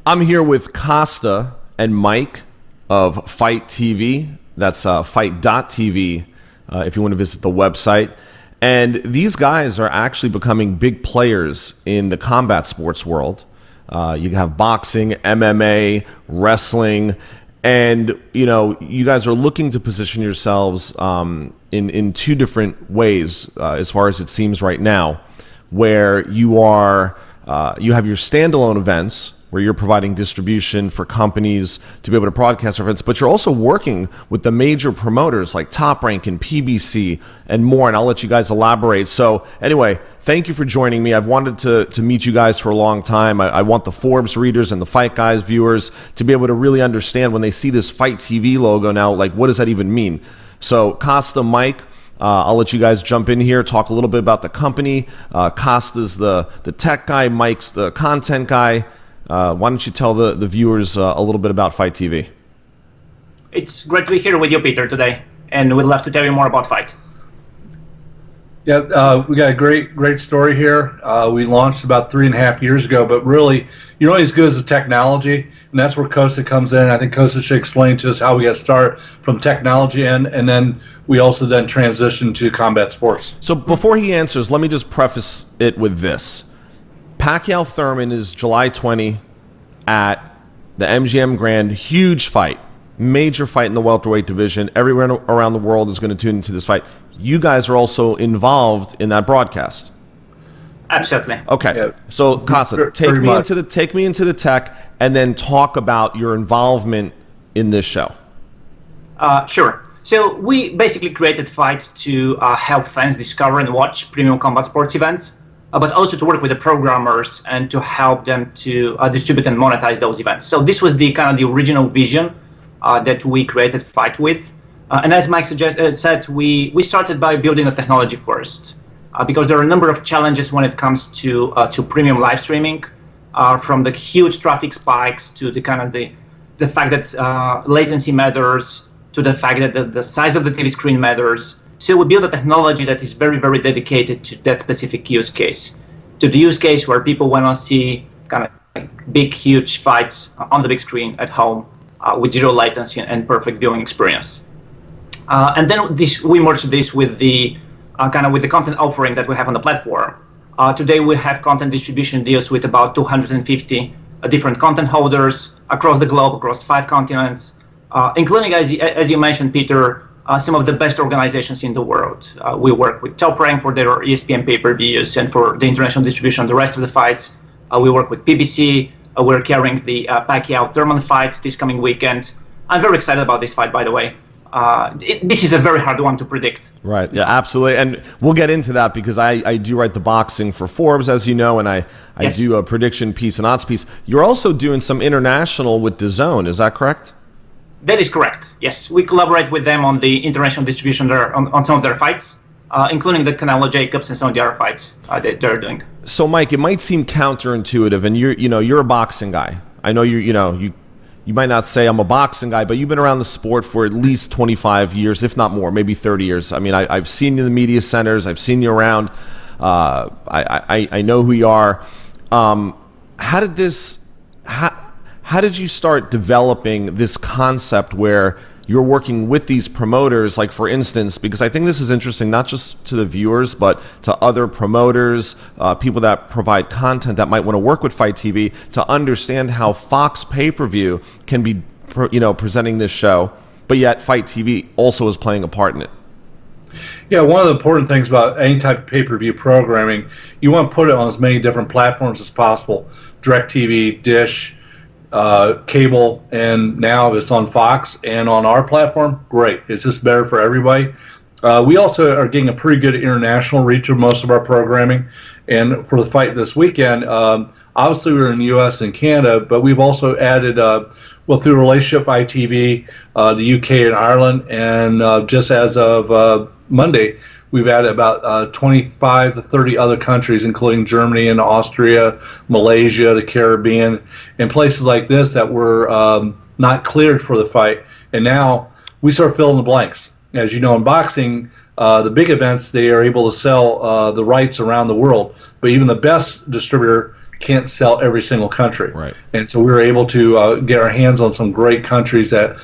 I'm here with Costa and Mike of Fite TV. That's Fite.tv if you want to visit the website. And these guys are actually becoming big players in the combat sports world. You have boxing, MMA, wrestling, and you guys are looking to position yourselves in two different ways, as far as it seems right now, where you have your standalone events where you're providing distribution for companies to be able to broadcast events, but you're also working with the major promoters like Top Rank and PBC and more, and I'll let you guys elaborate. So anyway, thank you for joining me. I've wanted to meet you guys for a long time. I want the Forbes readers and the Fight Guys viewers to be able to really understand when they see this Fite TV logo now, like, what does that even mean? So Costa, Mike, I'll let you guys jump in here, talk a little bit about the company. Costa's the tech guy, Mike's the content guy. Why don't you tell the viewers a little bit about Fite TV? It's great to be here with you, Peter, today, and we'd love to tell you more about Fite. Yeah, we got a great story here. We launched about 3.5 years ago, but really, you're only as good as the technology, and that's where Costa comes in. I think Costa should explain to us how we got started from technology end, and then we also then transitioned to combat sports. So before he answers, let me just preface it with this. Pacquiao Thurman is July 20 at the MGM Grand. Huge fight. Major fight in the welterweight division. Everyone around the world is going to tune into this fight. You guys are also involved in that broadcast. Absolutely. Okay. Yeah. So, Costa, take me into the tech and then talk about your involvement in this show. Sure. So we basically created Fite to help fans discover and watch premium combat sports events, but also to work with the programmers and to help them to distribute and monetize those events. So this was the kind of the original vision that we created Fite with. And as Mike said, we started by building the technology first, because there are a number of challenges when it comes to premium live streaming, from the huge traffic spikes to the kind of the fact that latency matters, to the fact that the size of the TV screen matters. So we build a technology that is very, very dedicated to that specific use case, to the use case where people want to see kind of like big, huge fights on the big screen at home with zero latency and perfect viewing experience. And then we merged this with the with the content offering that we have on the platform. Today we have content distribution deals with about 250 different content holders across the globe, across 5 continents, including, as you mentioned, Peter, some of the best organizations in the world. We work with Top Rank for their ESPN pay-per-views and for the international distribution of the rest of the fights. We work with PBC. We're carrying the Pacquiao Thurman fight this coming weekend. I'm very excited about this fight, by the way. This is a very hard one to predict. Right. Yeah, absolutely. And we'll get into that because I do write the boxing for Forbes, as you know, and I Yes. do a prediction piece and odds piece. You're also doing some international with DAZN. Is that correct? That is correct. Yes, we collaborate with them on the international distribution there on some of their fights, including the Canelo Jacobs and some of the other fights that they're doing. So, Mike, it might seem counterintuitive, and you're a boxing guy. I know you might not say I'm a boxing guy, but you've been around the sport for at least 25 years, if not more, maybe 30 years. I mean, I've seen you in the media centers. I've seen you around. I know who you are. How did you start developing this concept where you're working with these promoters, like, for instance, because I think this is interesting, not just to the viewers, but to other promoters, people that provide content that might want to work with Fite TV, to understand how Fox pay-per-view can be, presenting this show, but yet Fite TV also is playing a part in it. Yeah, one of the important things about any type of pay-per-view programming, you want to put it on as many different platforms as possible. DirecTV, Dish, cable, and now it's on Fox and on our platform. Great. It's just better for everybody. We also are getting a pretty good international reach of most of our programming. And for the fight this weekend, obviously we're in the U.S. and Canada, but we've also added, through relationship ITV, the UK and Ireland, and just as of Monday, we've added about 25 to 30 other countries, including Germany and Austria, Malaysia, the Caribbean, and places like this that were not cleared for the fight. And now we start filling the blanks. As you know, in boxing, the big events, they are able to sell the rights around the world. But even the best distributor can't sell every single country. Right. And so we were able to get our hands on some great countries that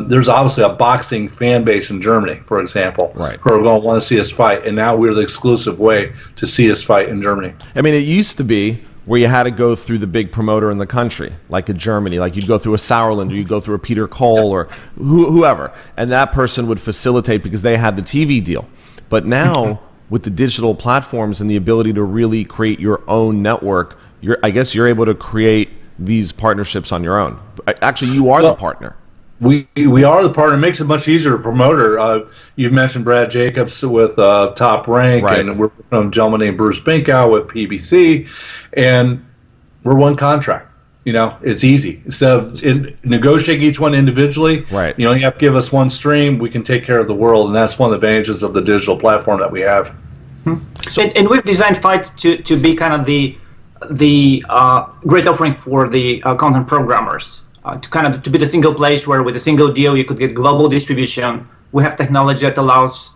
there's obviously a boxing fan base in Germany, for example, right, who are going to want to see us fight. And now we're the exclusive way to see us fight in Germany. I mean, it used to be where you had to go through the big promoter in the country, like in Germany, like you'd go through a Sauerland or you'd go through a Peter Cole or whoever, and that person would facilitate because they had the TV deal. But now, with the digital platforms and the ability to really create your own network, I guess you're able to create these partnerships on your own. Actually, you are the partner. We are the partner. It makes it much easier to promoter. You've mentioned Brad Jacobs with Top Rank, right, and we're from a gentleman named Bruce Binkow with PBC, and we're one contract. You know, it's easy. Instead of negotiating each one individually, right, you only have to give us one stream. We can take care of the world, and that's one of the advantages of the digital platform that we have. So, and we've designed Fite to be kind of the great offering for the content programmers. To be the single place where with a single deal you could get global distribution. We have technology that allows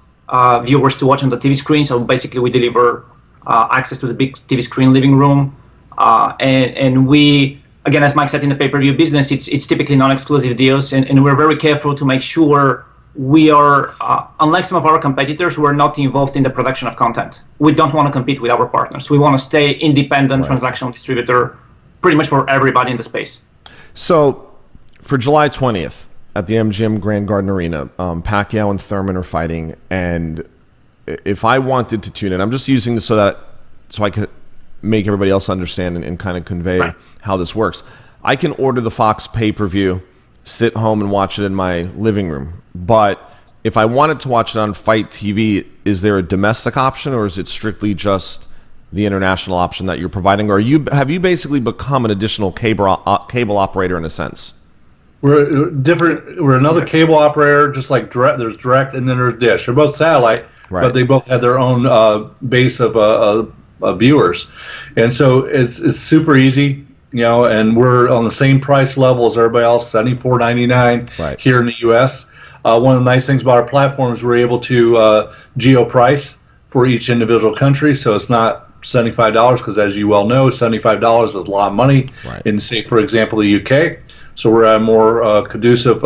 viewers to watch on the TV screen. So basically we deliver access to the big TV screen living room. And we, again, as Mike said, in the pay-per-view business, it's typically non-exclusive deals. And we're very careful to make sure we are, unlike some of our competitors, we're not involved in the production of content. We don't want to compete with our partners. We want to stay independent transactional distributor pretty much for everybody in the space. So, for July 20th at the MGM Grand Garden Arena, Pacquiao and Thurman are fighting, and if I wanted to tune in, I'm just using this so I could make everybody else understand and kind of convey how this works. I can order the Fox pay-per-view, sit home and watch it in my living room. But if I wanted to watch it on Fite TV, is there a domestic option, or is it strictly just the international option that you're providing, or have you basically become an additional cable operator in a sense? We're different. We're another cable operator, just like there's Direct and then there's Dish. They're both satellite, but they both have their own base of viewers, and so it's super easy, you know. And we're on the same price level as everybody else, $74.99 here in the U.S. One of the nice things about our platform is we're able to geo price for each individual country, so it's not $75 because, as you well know, $75 is a lot of money in, say, for example, the UK. So we're at a more conducive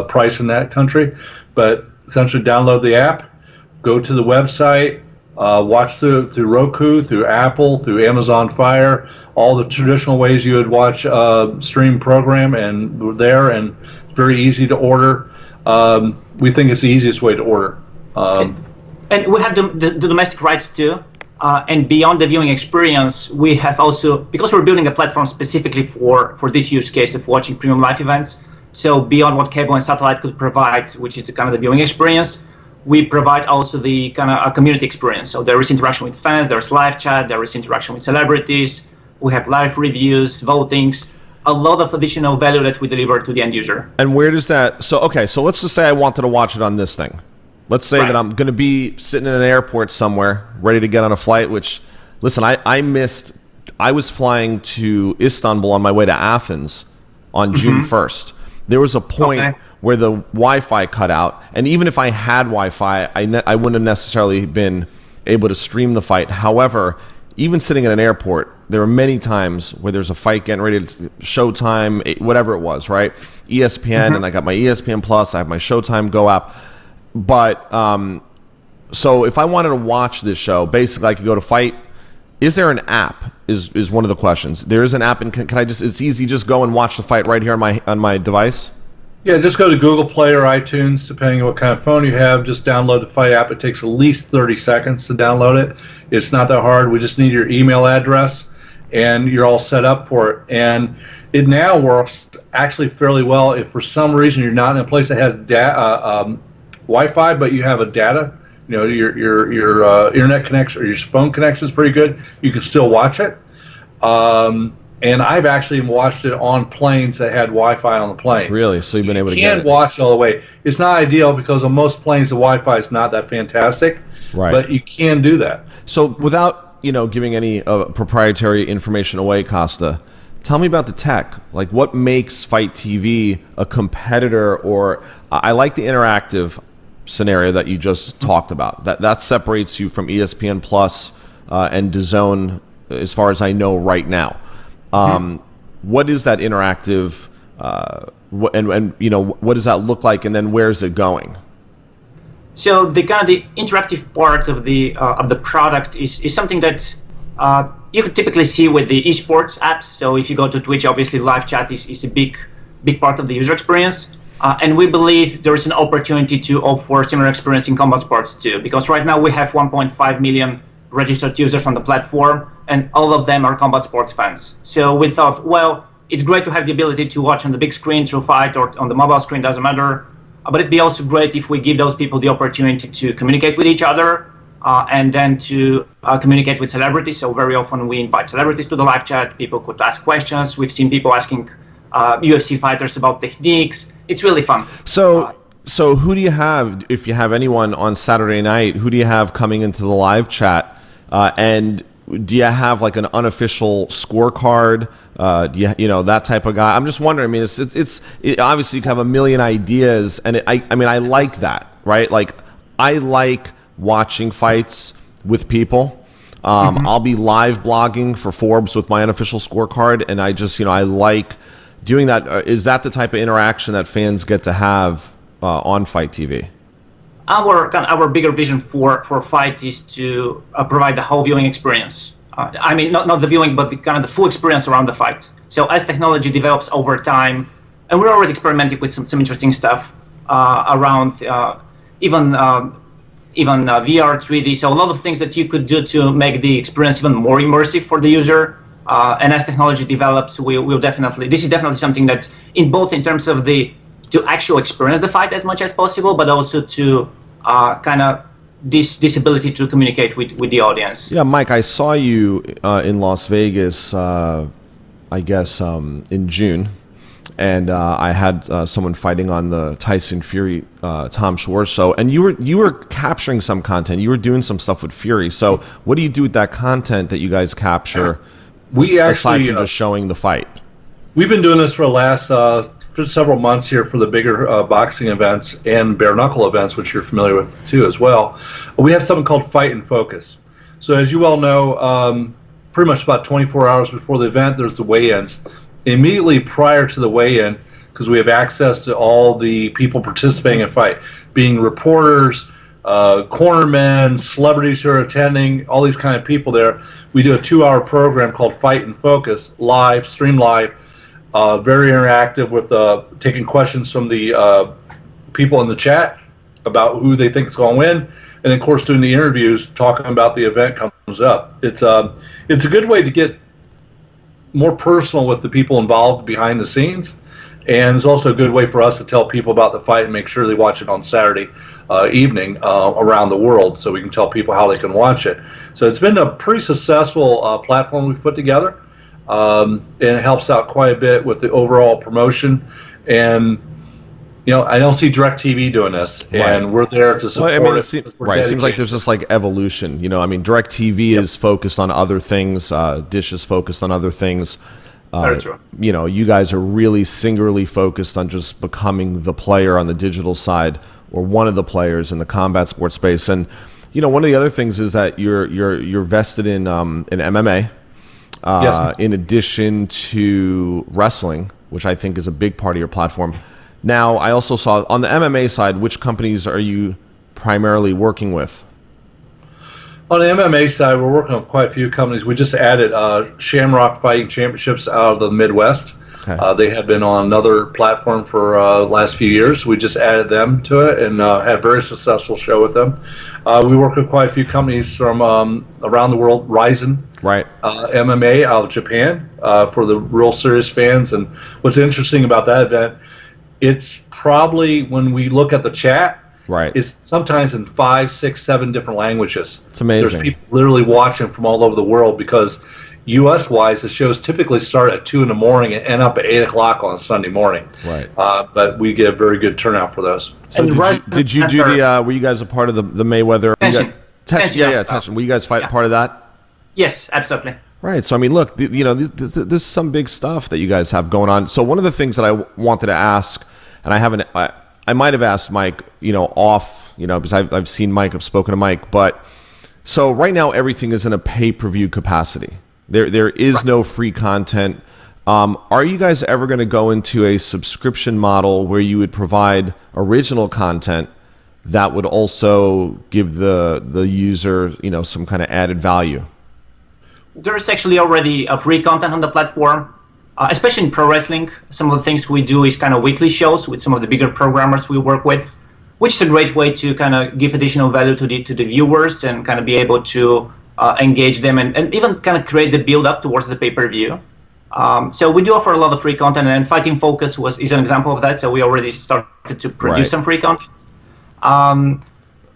price in that country. But essentially, download the app, go to the website, watch through Roku, through Apple, through Amazon Fire, all the traditional ways you would watch stream program, and we're there, and it's very easy to order. We think it's the easiest way to order. And we have the domestic rights too. And beyond the viewing experience, we have also, because we're building a platform specifically for this use case of watching premium live events, so beyond what cable and satellite could provide, which is the kind of the viewing experience, we provide also the kind of a community experience. So there is interaction with fans, there's live chat, there is interaction with celebrities, we have live reviews, votings, a lot of additional value that we deliver to the end user. And where does that, so let's just say I wanted to watch it on this thing. Let's say that I'm going to be sitting in an airport somewhere, ready to get on a flight, which, listen, I was flying to Istanbul on my way to Athens on June 1st. There was a point where the Wi-Fi cut out, and even if I had Wi-Fi, I wouldn't have necessarily been able to stream the fight. However, even sitting at an airport, there are many times where there's a fight getting ready to Showtime, whatever it was, right? ESPN, and I got my ESPN Plus, I have my Showtime Go app. But so if I wanted to watch this show, basically I could go to Fite. Is there an app? Is one of the questions. There is an app, and can I just? It's easy. Just go and watch the fight right here on my device. Yeah, just go to Google Play or iTunes, depending on what kind of phone you have. Just download the Fite app. It takes at least 30 seconds to download it. It's not that hard. We just need your email address, and you're all set up for it. And it now works actually fairly well. If for some reason you're not in a place that has Wi-Fi, but you have a data, you know, your internet connection or your phone connection is pretty good, you can still watch it. And I've actually watched it on planes that had Wi-Fi on the plane. Really? So you've been able to get it? You can watch all the way. It's not ideal because on most planes the Wi-Fi is not that fantastic, but you can do that. So without giving any proprietary information away, Costa, tell me about the tech. Like, what makes Fite TV a competitor? Or I like the interactive scenario that you just talked about. That separates you from ESPN Plus and DAZN as far as I know right now. What is that interactive, and you know, what does that look like, and then where's it going? So the kind of the interactive part of the product is something that you could typically see with the eSports apps. So if you go to Twitch, obviously live chat is a big part of the user experience. And we believe there is an opportunity to offer similar experience in combat sports too, because right now we have 1.5 million registered users on the platform, and all of them are combat sports fans. So we thought, well, it's great to have the ability to watch on the big screen through Fite or on the mobile screen, doesn't matter. But it'd be also great if we give those people the opportunity to communicate with each other and then to communicate with celebrities. So very often we invite celebrities to the live chat. People could ask questions. We've seen people asking UFC fighters about techniques. It's really fun. So who do you have, if you have anyone on Saturday night, who do you have coming into the live chat? And do you have like an unofficial scorecard? Do you know, that type of guy? I'm just wondering. I mean, it's obviously you can have a million ideas, and I mean, I like that, right? Like, I like watching fights with people. I'll be live blogging for Forbes with my unofficial scorecard, and I just, you know, I like doing that. Is that the type of interaction that fans get to have on Fite TV? Our bigger vision for Fite is to provide the whole viewing experience. I mean, not the viewing, but the kind of the full experience around the fight. So as technology develops over time, and we're already experimenting with some interesting stuff around even VR, 3D. So a lot of things that you could do to make the experience even more immersive for the user. And as technology develops, we'll definitely. This is definitely something that, in terms of to actually experience the fight as much as possible, but also to kind of this ability to communicate with the audience. Yeah, Mike, I saw you in Las Vegas, I guess in June, and I had someone fighting on the Tyson Fury Tom Schwartz show, and you were capturing some content. You were doing some stuff with Fury. So what do you do with that content that you guys capture? Aside from just showing the fight. We've been doing this for the last for several months here for the bigger boxing events and bare knuckle events, which you're familiar with too as well. We have something called Fight in Focus. So as you well know, pretty much about 24 hours before the event, there's the weigh-ins. Immediately prior to the weigh-in, because we have access to all the people participating in fight, being reporters, cornermen, celebrities who are attending, all these kind of people there. We do a 2-hour program called Fight in Focus, live, stream live, very interactive with taking questions from the people in the chat about who they think is going to win, and of course doing the interviews, talking about the event comes up. It's a good way to get more personal with the people involved behind the scenes, and it's also a good way for us to tell people about the fight and make sure they watch it on Saturday evening around the world, so we can tell people how they can watch it. So it's been a pretty successful platform we've put together, and it helps out quite a bit with the overall promotion. And you know, I don't see DirecTV doing this, and we're there to support it. It seems like there's just like evolution. You know, I mean, DirecTV is focused on other things. Dish is focused on other things. Very true. You know, you guys are really singularly focused on just becoming the player on the digital side, or one of the players in the combat sports space. And you know, one of the other things is that you're vested in MMA, Yes. in addition to wrestling, which I think is a big part of your platform. Now, I also saw on the MMA side, which companies are you primarily working with? On the MMA side, we're working with quite a few companies. We just added Shamrock Fighting Championships out of the Midwest. Okay. They had been on another platform for the last few years. We just added them to it and had a very successful show with them. We work with quite a few companies from around the world. Ryzen, right? MMA out of Japan for the real serious fans. And what's interesting about that event, it's probably, when we look at the chat, right, is sometimes in 5, 6, 7 different languages. It's amazing. There's people literally watching from all over the world, because U.S.-wise, the shows typically start at 2 in the morning and end up at 8 o'clock on a Sunday morning. Right. But we get a very good turnout for those. So did you do the? Were you guys a part of the Mayweather? Tension. Tension. Were you guys part of that? Yes, absolutely. Right. So I mean, look, you know, this is some big stuff that you guys have going on. So one of the things that I wanted to ask, and I might have asked Mike, you know, off, you know, because I've seen Mike, I've spoken to Mike, but so right now everything is in a pay-per-view capacity. There is no free content. Are you guys ever going to go into a subscription model where you would provide original content that would also give the user, some kind of added value? There's actually already free content on the platform, especially in pro wrestling. Some of the things we do is kind of weekly shows with some of the bigger programmers we work with, which is a great way to kind of give additional value to the viewers and kind of be able to engage them and even kind of create the build up towards the pay-per-view. So we do offer a lot of free content, and Fighting Focus is an example of that. So we already started to produce some free content.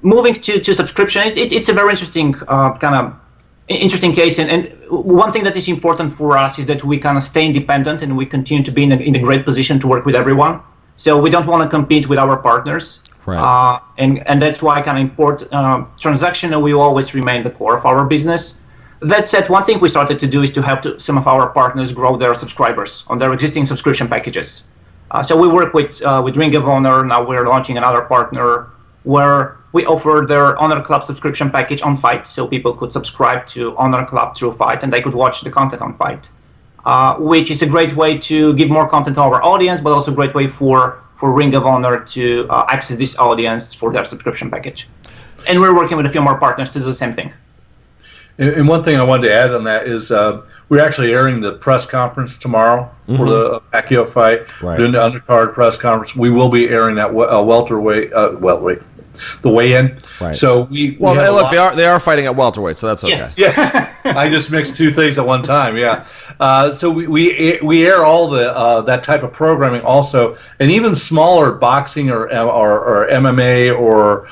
Moving to subscription, it's a very interesting interesting case, and one thing that is important for us is that we kind of stay independent and we continue to be in a great position to work with everyone. So we don't want to compete with our partners, right. And that's why kind of transactional will always remain the core of our business. That said, one thing we started to do is to help some of our partners grow their subscribers on their existing subscription packages. So we work with Ring of Honor. Now we're launching another partner where we offer their Honor Club subscription package on Fite, so people could subscribe to Honor Club through Fite, and they could watch the content on Fite, which is a great way to give more content to our audience, but also a great way for Ring of Honor to access this audience for their subscription package. And we're working with a few more partners to do the same thing. And one thing I wanted to add on that is we're actually airing the press conference tomorrow for the Pacquiao fight. Right. Doing the undercard press conference. We will be airing that welterweight, the weigh-in. Right. So we look, they are fighting at welterweight, so that's okay. Yes. Yeah, I just mixed two things at one time. Yeah, so we air all the that type of programming also, and even smaller boxing or MMA or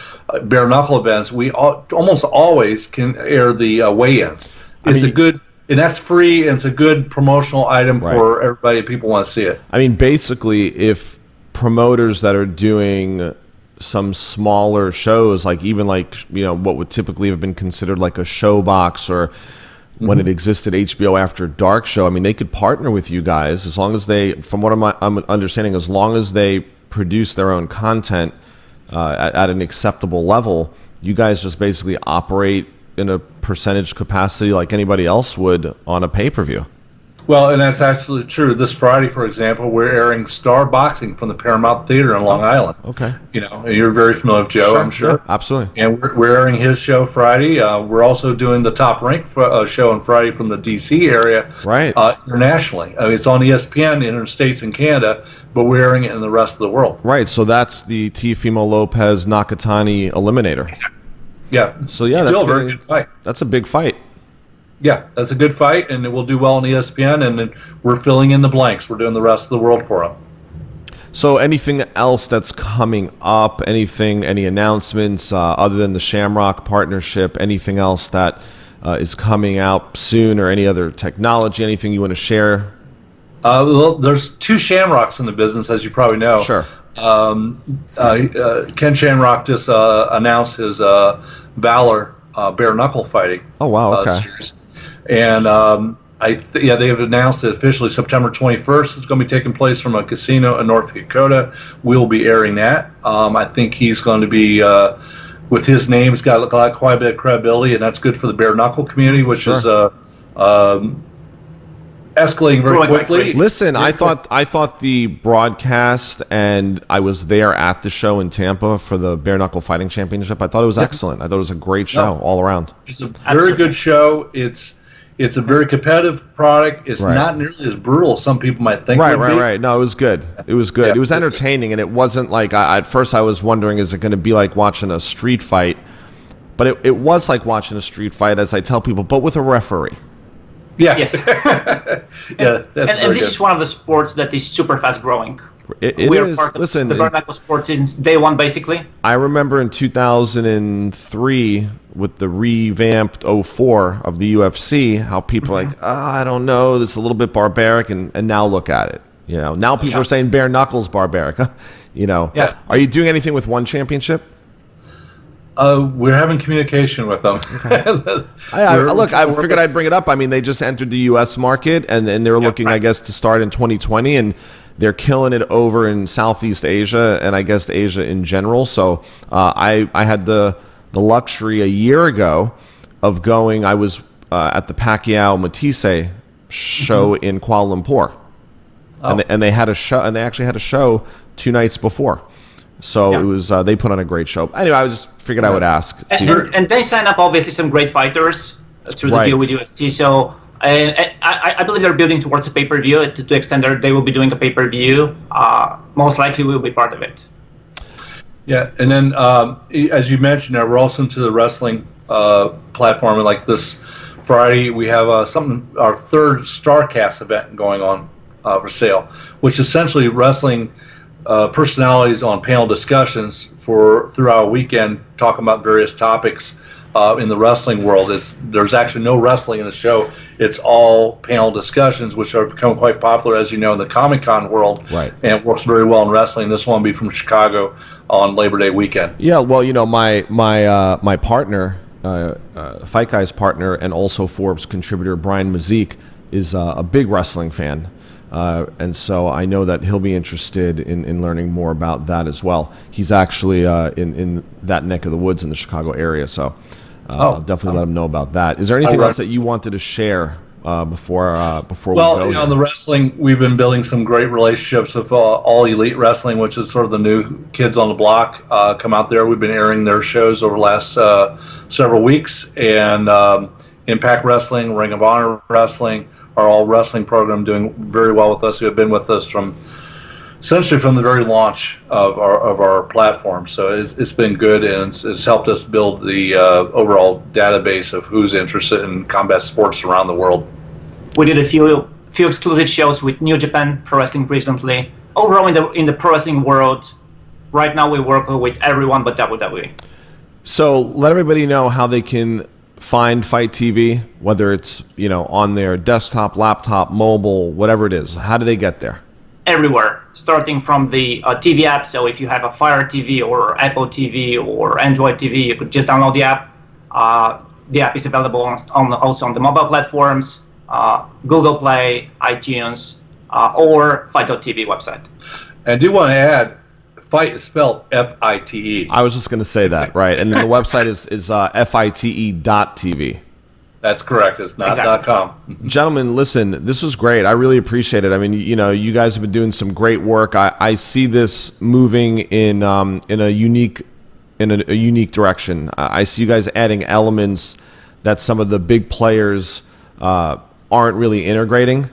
bare knuckle events. We almost always can air the weigh-ins. And that's free, and it's a good promotional item for everybody if people want to see it. I mean, basically, if promoters that are doing some smaller shows, what would typically have been considered like a showbox or when it existed HBO After Dark show, I mean, they could partner with you guys as long as they, from what I'm understanding, as long as they produce their own content at an acceptable level, you guys just basically operate in a percentage capacity like anybody else would on a pay-per-view. Well, and that's absolutely true. This Friday, for example, we're airing Star Boxing from the Paramount Theater in Long Island. Okay. And you're very familiar with Joe, I'm sure. Yeah, absolutely. And we're airing his show Friday. We're also doing the Top Rank show on Friday from the D.C. area, internationally. It's on ESPN, Interstates and Canada, but we're airing it in the rest of the world. Right, so that's the Teofimo Lopez Nakatani Eliminator. Exactly. Yeah. So, yeah, that's a very good fight. That's a big fight. Yeah, that's a good fight, and it will do well on ESPN, and then we're filling in the blanks. We're doing the rest of the world for them. So anything else that's coming up, any announcements other than the Shamrock partnership, anything else that is coming out soon, or any other technology, anything you want to share? Well, there's two Shamrocks in the business, as you probably know. Sure. Ken Shamrock just announced his Valor Bareknuckle Fighting. Oh, wow, okay. Series. And they have announced it officially September 21st. It's going to be taking place from a casino in North Dakota. We'll be airing that. I think he's going to be, with his name, he's got quite a bit of credibility, and that's good for the bare knuckle community, which is escalating very quickly. Listen, I thought the broadcast, and I was there at the show in Tampa for the Bareknuckle Fighting Championship. I thought it was excellent. I thought it was a great show all around. It's a very good show. It's a very competitive product. It's not nearly as brutal as some people might think. Right. No, it was good. It was good. Yeah, it was entertaining, and it wasn't like at first I was wondering, is it going to be like watching a street fight? But it was like watching a street fight, as I tell people, but with a referee. Yeah. Yeah, and this is one of the sports that is super fast growing. It is. Listen, the Bareknuckle sport since day one, basically. I remember in 2003 with the revamped 04 of the UFC, how people are like, I don't know, this is a little bit barbaric, and now look at it. Now people are saying bare knuckles barbaric. Yeah. Are you doing anything with one championship? We're having communication with them. Okay. I figured I'd bring it up. I mean, they just entered the U.S. market, and they're looking, I guess, to start in 2020, and they're killing it over in Southeast Asia, and I guess Asia in general. So I had the luxury a year ago of going. I was at the Pacquiao Matisse show in Kuala Lumpur, and they had a show, and they actually had a show 2 nights before. So it was they put on a great show. Anyway, I just figured I would ask. And they sign up obviously some great fighters through the deal with UFC. So I believe they're building towards a pay-per-view. To the extent that they will be doing a pay-per-view, most likely we'll be part of it. Yeah, and then as you mentioned, we're also into the wrestling platform. And like this Friday, we have our third StarCast event going on for sale, which is essentially wrestling personalities on panel discussions throughout a weekend, talking about various topics in the wrestling world. There's actually no wrestling in the show. It's all panel discussions, which are become quite popular, as you know, in the Comic-Con world. Right. And it works very well in wrestling. This one will be from Chicago on Labor Day weekend. Yeah, well, my partner, Fight Guy's partner, and also Forbes contributor Brian Mazik is a big wrestling fan. And so I know that he'll be interested in learning more about that as well. He's actually in that neck of the woods in the Chicago area, so I'll definitely let him know about that. Is there anything else that you wanted to share before we go? Well, in the wrestling, we've been building some great relationships with All Elite Wrestling, which is sort of the new kids on the block. Come out there. We've been airing their shows over the last several weeks, and Impact Wrestling, Ring of Honor Wrestling, our all wrestling program doing very well with us, who have been with us essentially from the very launch of our platform. So it's been good, and it's helped us build the overall database of who's interested in combat sports around the world. We did a few exclusive shows with New Japan Pro Wrestling recently. Overall, in the pro wrestling world, right now we work with everyone but WWE. So let everybody know how they can find Fite TV, whether it's on their desktop, laptop, mobile, whatever it is. How do they get there? Everywhere, starting from the TV app. So if you have a Fire TV or Apple TV or Android TV, you could just download the app. The app is available also on the mobile platforms, Google Play, iTunes, or Fite.tv website. I do want to add, Fite is spelled F-I-T-E. I was just going to say that, right? And then the website is fite.tv. That's correct. It's not exactly. .com. Gentlemen, listen, this was great. I really appreciate it. I mean, you guys have been doing some great work. I see this moving in a unique direction. I see you guys adding elements that some of the big players aren't really integrating.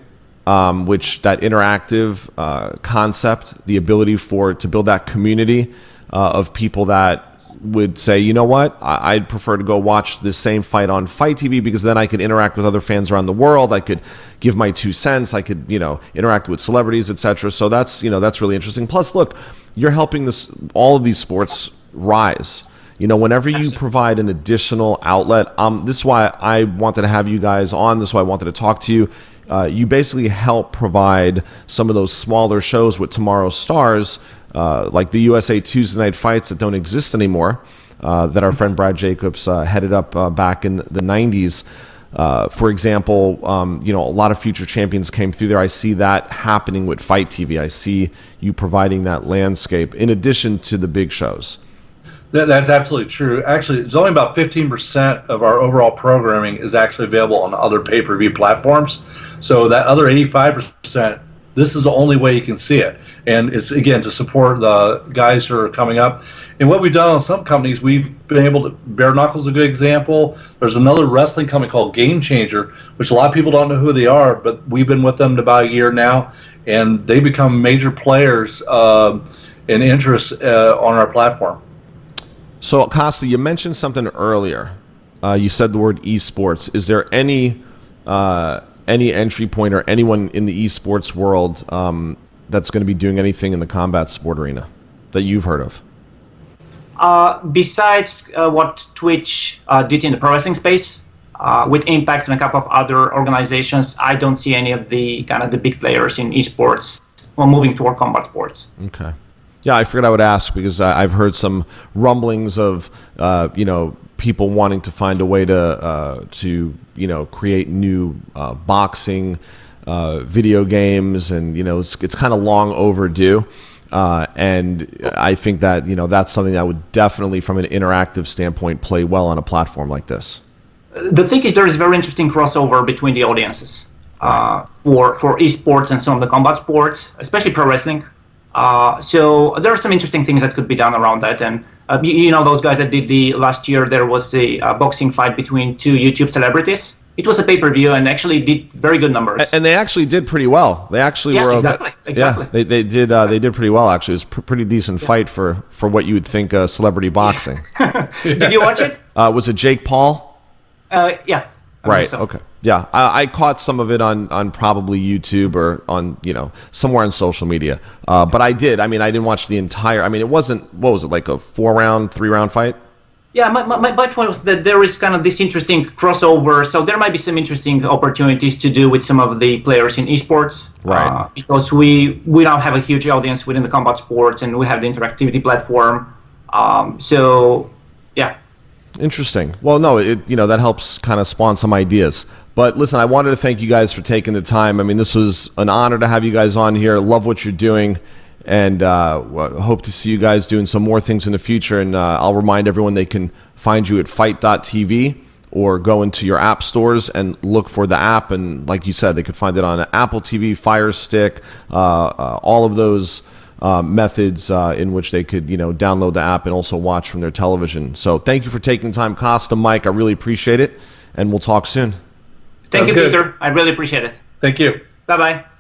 Which that interactive concept, the ability to build that community of people that would say, you know what, I'd prefer to go watch this same fight on Fite TV because then I could interact with other fans around the world. I could give my 2 cents. I could, interact with celebrities, etc. So that's really interesting. Plus, look, you're helping all of these sports rise. Whenever you provide an additional outlet, this is why I wanted to have you guys on. This is why I wanted to talk to you. You basically help provide some of those smaller shows with tomorrow's stars, like the USA Tuesday Night Fights that don't exist anymore, that our friend Brad Jacobs headed up back in the 90s. For example, a lot of future champions came through there. I see that happening with Fite TV. I see you providing that landscape in addition to the big shows. That's absolutely true. Actually, it's only about 15% of our overall programming is actually available on other pay-per-view platforms. So that other 85%, this is the only way you can see it. And it's, again, to support the guys who are coming up. And what we've done on some companies, we've been able to, Bareknuckles is a good example. There's another wrestling company called Game Changer, which a lot of people don't know who they are, but we've been with them about a year now, and they become major players in interest on our platform. So, Costa, you mentioned something earlier. You said the word eSports. Is there any entry point or anyone in the eSports world that's going to be doing anything in the combat sport arena that you've heard of? Besides what Twitch did in the pro wrestling space, with Impact and a couple of other organizations, I don't see any of the big players in eSports moving toward combat sports. Okay. Yeah, I figured I would ask because I've heard some rumblings of people wanting to find a way to create new boxing video games, and it's kind of long overdue. And I think that that's something that would definitely, from an interactive standpoint, play well on a platform like this. the thing is, there is very interesting crossover between the audiences for esports and some of the combat sports, especially pro wrestling. So there are some interesting things that could be done around that. And you know, those guys that did the last year, there was a boxing fight between two YouTube celebrities. It was a pay-per-view and actually did very good numbers. And they actually did pretty well. They actually were exactly. Yeah, they did pretty well actually. It was a pretty decent fight for what you would think celebrity boxing. Did you watch it? Was it Jake Paul? Yeah. Right. So. Okay. Yeah, I caught some of it on probably YouTube or on somewhere on social media. But I did. I mean, I didn't watch the entire. I mean, it wasn't. What was it, like a 4-round, 3-round fight? Yeah, my point was that there is kind of this interesting crossover. So there might be some interesting opportunities to do with some of the players in esports. Right. Because we now have a huge audience within the combat sports, and we have the interactivity platform. So yeah. Interesting. Well, no, that helps kind of spawn some ideas. But listen, I wanted to thank you guys for taking the time. I mean, this was an honor to have you guys on here. Love what you're doing, and hope to see you guys doing some more things in the future. And I'll remind everyone they can find you at Fite.tv or go into your app stores and look for the app. And like you said, they could find it on Apple TV, Fire Stick, all of those methods in which they could download the app and also watch from their television. So thank you for taking time, Costa, Mike. I really appreciate it, and we'll talk soon. Thank you, Peter. I really appreciate it. Thank you. Bye-bye.